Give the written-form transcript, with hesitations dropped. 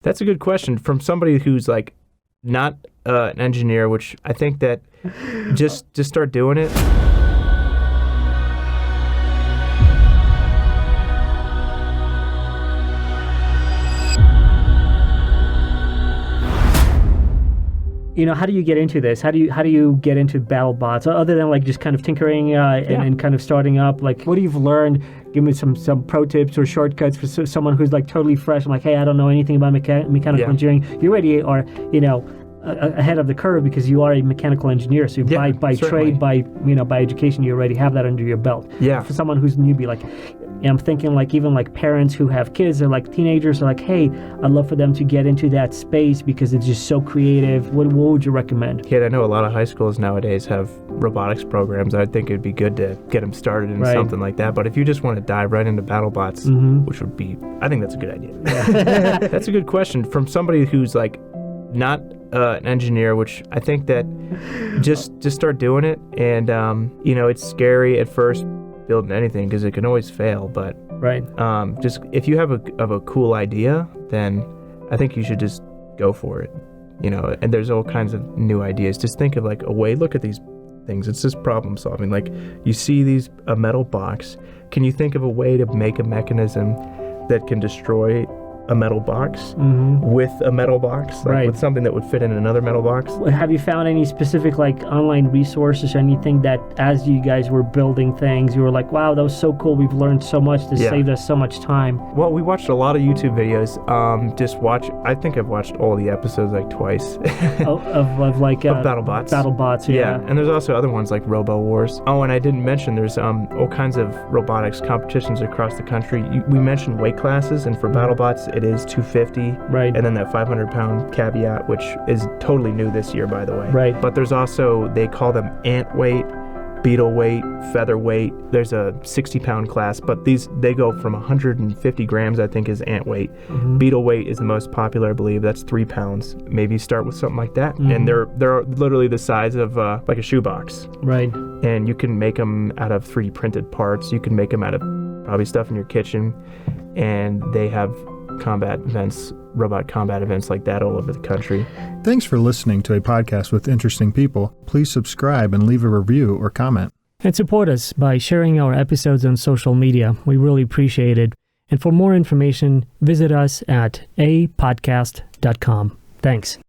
That's a good question from somebody who's like not an engineer, which I think that just start doing it. How do you get into this? How do you get into Battlebots other than like just kind of tinkering and kind of starting up? Like, what you've learned? Give me some pro tips or shortcuts for someone who's like totally fresh. I'm like, hey, I don't know anything about mechanical engineering. You already are, ahead of the curve because you are a mechanical engineer. So by trade, by education, you already have that under your belt. Yeah. For someone who's newbie, like. I'm thinking like even like parents who have kids or like teenagers are like, hey, I'd love for them to get into that space because it's just so creative. What would you recommend? Yeah, I know a lot of high schools nowadays have robotics programs. I think it'd be good to get them started in something like that. But if you just want to dive right into Battlebots, which would be, I think that's a good idea. Yeah. That's a good question from somebody who's like not an engineer, which I think that just start doing it. And, it's scary at first building anything because it can always fail, but just if you have a cool idea, then I think you should just go for it, and there's all kinds of new ideas. Just think of like a way, look at these things, it's just problem solving. Like you see a metal box, can you think of a way to make a mechanism that can destroy a metal box with a metal box, like with something that would fit in another metal box? Have you found any specific like online resources or anything that as you guys were building things, you were like, wow, that was so cool, we've learned so much, this saved us so much time? Well, we watched a lot of YouTube videos. I think I've watched all the episodes like twice. of Battlebots. Battlebots, yeah. And there's also other ones like Robo Wars. Oh, and I didn't mention there's all kinds of robotics competitions across the country. We mentioned weight classes, and for Battlebots, it is 250, right? And then that 500-pound caveat, which is totally new this year, by the way. Right. But there's also, they call them ant weight, beetle weight, feather weight. There's a 60-pound class, but they go from 150 grams, I think, is ant weight. Beetle weight is the most popular, I believe. That's 3 pounds. Maybe start with something like that. And they're literally the size of like a shoebox. Right. And you can make them out of 3D printed parts. You can make them out of probably stuff in your kitchen. And they have robot combat events like that all over the country. Thanks for listening to a podcast with interesting people. Please subscribe and leave a review or comment. And support us by sharing our episodes on social media. We really appreciate it. And for more information, visit us at apodcast.com. Thanks.